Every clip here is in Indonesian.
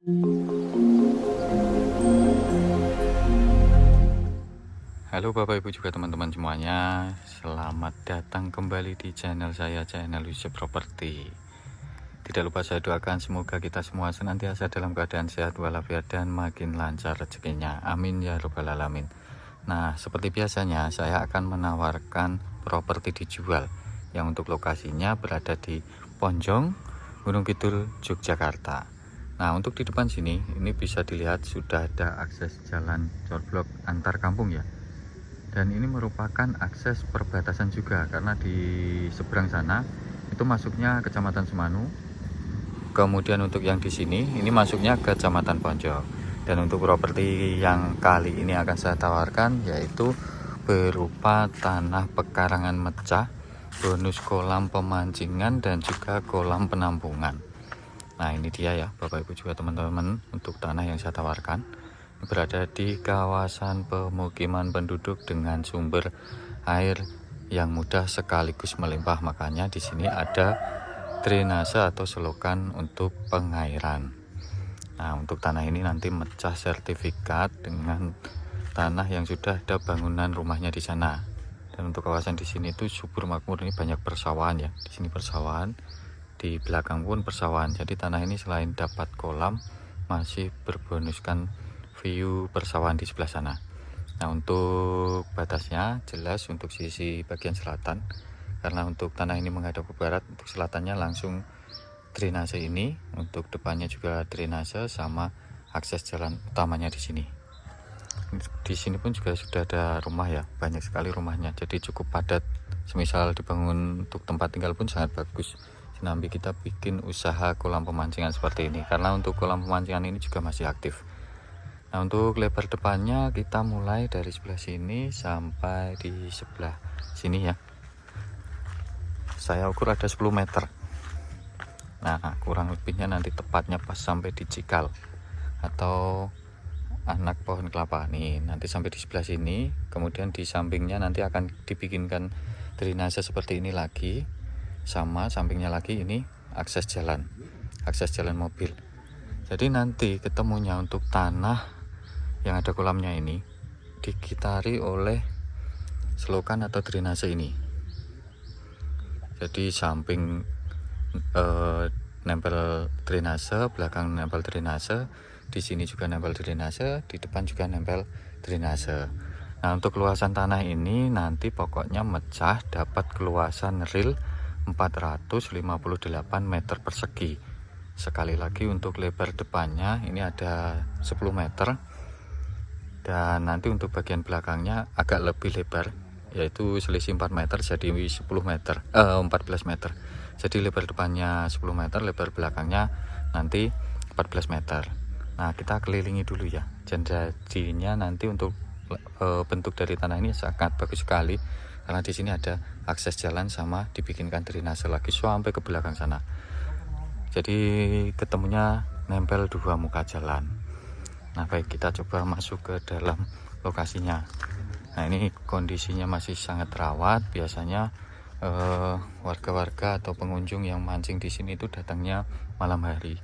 Halo Bapak Ibu juga teman-teman semuanya, selamat datang kembali di channel saya, channel Yusuf Property. Tidak lupa saya doakan semoga kita semua senantiasa dalam keadaan sehat walafiat dan makin lancar rezekinya, amin ya robbal alamin. Nah, seperti biasanya saya akan menawarkan properti dijual yang untuk lokasinya berada di Ponjong, Gunung Kidul, Yogyakarta. Nah, untuk di depan sini ini bisa dilihat sudah ada akses jalan corblok antar kampung ya. Dan ini merupakan akses perbatasan juga karena di seberang sana itu masuknya Kecamatan Semanu. Kemudian untuk yang di sini ini masuknya ke Kecamatan Ponjong. Dan untuk properti yang kali ini akan saya tawarkan yaitu berupa tanah pekarangan mecah, bonus kolam pemancingan dan juga kolam penampungan. Nah, ini dia ya Bapak Ibu juga teman-teman untuk tanah yang saya tawarkan. Berada di kawasan pemukiman penduduk dengan sumber air yang mudah sekaligus melimpah, makanya di sini ada drainase atau selokan untuk pengairan. Nah, untuk tanah ini nanti mecah sertifikat dengan tanah yang sudah ada bangunan rumahnya di sana. Dan untuk kawasan di sini itu subur makmur, ini banyak persawahan ya. Di sini persawahan, di belakang pun persawahan. Jadi tanah ini selain dapat kolam masih berbonuskan view persawahan di sebelah sana. Nah, untuk batasnya jelas untuk sisi bagian selatan, karena untuk tanah ini menghadap ke barat, untuk selatannya langsung drainase ini, untuk depannya juga drainase sama akses jalan utamanya di sini. Di sini pun juga sudah ada rumah ya, banyak sekali rumahnya, jadi cukup padat. Semisal dibangun untuk tempat tinggal pun sangat bagus. Sinambi kita bikin usaha kolam pemancingan seperti ini, karena untuk kolam pemancingan ini juga masih aktif. Nah, untuk lebar depannya kita mulai dari sebelah sini sampai di sebelah sini ya. Saya ukur ada 10 meter. Nah, kurang lebihnya nanti tepatnya pas sampai di cikal atau anak pohon kelapa nih. Nanti sampai di sebelah sini, kemudian di sampingnya nanti akan dibikinkan drainase seperti ini lagi. Sama sampingnya lagi ini akses jalan mobil. Jadi nanti ketemunya untuk tanah yang ada kolamnya ini dikitari oleh selokan atau drainase ini. Jadi samping nempel drainase, belakang nempel drainase, di sini juga nempel drainase, di depan juga nempel drainase. Nah, untuk luasan tanah ini nanti pokoknya mecah dapat keluasan real 458 meter persegi. Sekali lagi untuk lebar depannya ini ada 10 meter. Dan nanti untuk bagian belakangnya agak lebih lebar, yaitu selisih 4 meter jadi 14 meter. Jadi lebar depannya 10 meter, lebar belakangnya nanti 14 meter. Nah, kita kelilingi dulu ya. Jadinya nanti untuk bentuk dari tanah ini sangat bagus sekali, karena di sini ada akses jalan sama dibikinkan drainase lagi sampai ke belakang sana. Jadi ketemunya nempel dua muka jalan. Nah, baik, kita coba masuk ke dalam lokasinya. Nah, ini kondisinya masih sangat rawat. Biasanya warga-warga atau pengunjung yang mancing di sini itu datangnya malam hari.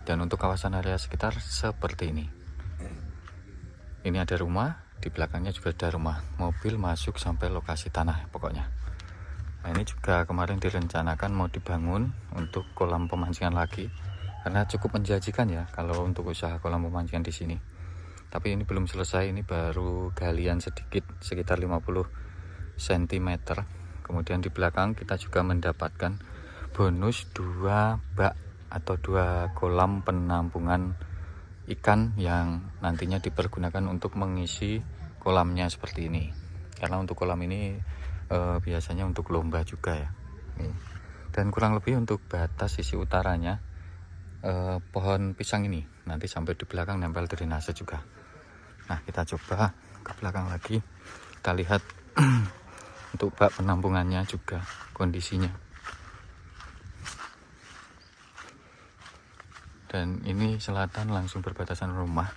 Dan untuk kawasan area sekitar seperti ini. Ini ada rumah, di belakangnya juga ada rumah. Mobil masuk sampai lokasi tanah pokoknya. Nah, ini juga kemarin direncanakan mau dibangun untuk kolam pemancingan lagi, karena cukup menjanjikan ya kalau untuk usaha kolam pemancingan di sini. Tapi ini belum selesai, ini baru galian sedikit sekitar 50 cm. Kemudian di belakang kita juga mendapatkan bonus 2 bak atau 2 kolam penampungan ikan yang nantinya dipergunakan untuk mengisi kolamnya seperti ini. Karena untuk kolam ini biasanya untuk lomba juga ya. Nih. Dan kurang lebih untuk batas sisi utaranya pohon pisang ini nanti sampai di belakang nempel drainase juga. Nah, kita coba ke belakang lagi, kita lihat untuk bak penampungannya juga kondisinya. Dan ini selatan langsung berbatasan rumah.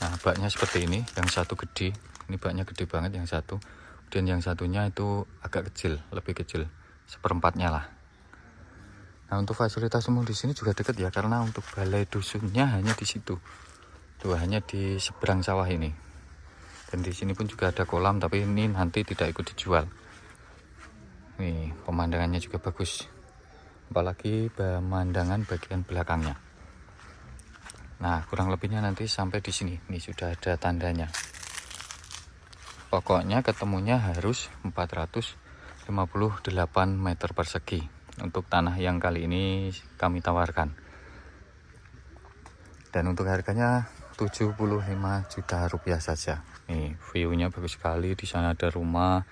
Nah, baknya seperti ini, yang satu gede, ini baknya gede banget yang satu, dan yang satunya itu agak kecil, lebih kecil, seperempatnya lah. Nah, untuk fasilitas umum di sini juga dekat ya, karena untuk balai dusunnya hanya di situ. Tuh, hanya di seberang sawah ini. Dan di sini pun juga ada kolam, tapi ini nanti tidak ikut dijual. Nih, pemandangannya juga bagus. Apalagi pemandangan bagian belakangnya. Nah, kurang lebihnya nanti sampai di sini. Ini sudah ada tandanya. Pokoknya ketemunya harus 458 meter persegi untuk tanah yang kali ini kami tawarkan. Dan untuk harganya 75 juta rupiah saja. Nih, view-nya bagus sekali. Di sana ada rumah,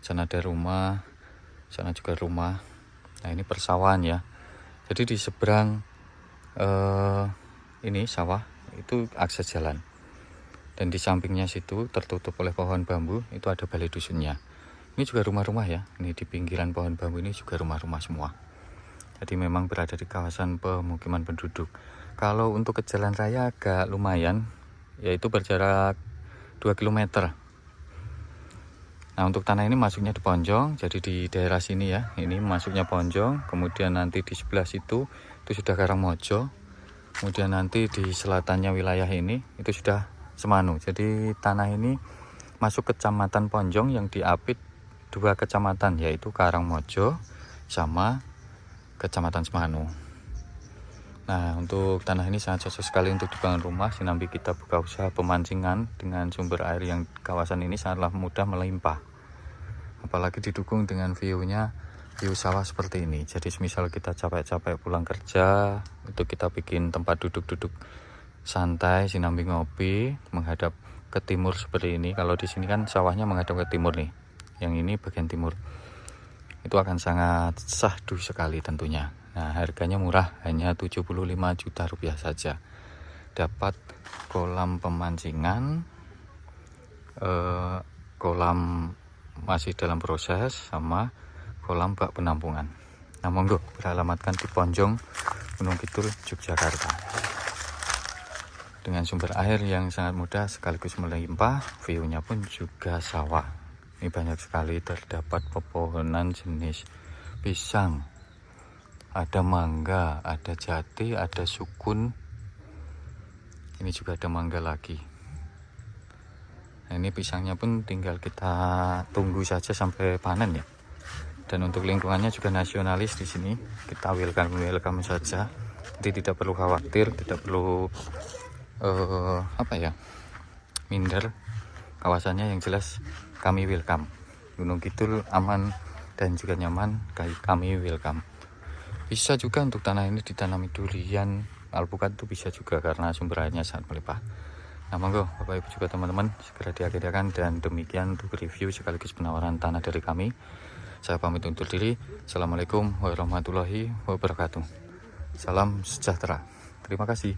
sana ada rumah, sana juga rumah. Nah, ini persawahan ya. Jadi di seberang ini sawah itu akses jalan. Dan di sampingnya situ tertutup oleh pohon bambu, itu ada balai dusunnya. Ini juga rumah-rumah ya. Ini di pinggiran pohon bambu ini juga rumah-rumah semua. Jadi memang berada di kawasan pemukiman penduduk. Kalau untuk ke jalan raya agak lumayan, yaitu berjarak 2 km. Nah, untuk tanah ini masuknya di Ponjong, jadi di daerah sini ya. Ini masuknya Ponjong, kemudian nanti di sebelah situ itu sudah Karangmojo. Kemudian nanti di selatannya wilayah ini itu sudah Semanu. Jadi tanah ini masuk kecamatan Ponjong yang diapit 2 kecamatan, yaitu Karangmojo sama kecamatan Semanu. Nah, untuk tanah ini sangat cocok sekali untuk dibangun rumah. Sinambi kita buka usaha pemancingan dengan sumber air yang kawasan ini sangatlah mudah melimpah. Apalagi didukung dengan view-nya, view sawah seperti ini. Jadi misal kita capek-capek pulang kerja, itu kita bikin tempat duduk-duduk santai, sinambi ngopi, menghadap ke timur seperti ini. Kalau di sini kan sawahnya menghadap ke timur nih. Yang ini bagian timur. Itu akan sangat syahdu sekali tentunya. Nah, harganya murah, hanya 75 juta rupiah saja. Dapat kolam pemancingan, kolam masih dalam proses, sama kolam bak penampungan. Nah, monggo, beralamatkan di Ponjong, Gunung Kidul, Yogyakarta. Dengan sumber air yang sangat mudah sekaligus melimpah, view-nya pun juga sawah. Ini banyak sekali terdapat pepohonan jenis pisang, ada mangga, ada jati, ada sukun. Ini juga ada mangga lagi. Nah, ini pisangnya pun tinggal kita tunggu saja sampai panen ya. Dan untuk lingkungannya juga nasionalis di sini. Kita welcome saja. Jadi tidak perlu khawatir, tidak perlu minder. Kawasannya yang jelas kami welcome. Gunung Kidul aman dan juga nyaman, kami welcome. Bisa juga untuk tanah ini ditanami durian, alpukat itu bisa juga karena sumber airnya sangat melimpah. Nah, monggo Bapak Ibu juga teman-teman segera diakhirkan, dan demikian untuk review sekaligus penawaran tanah dari kami. Saya pamit undur diri. Assalamualaikum warahmatullahi wabarakatuh. Salam sejahtera. Terima kasih.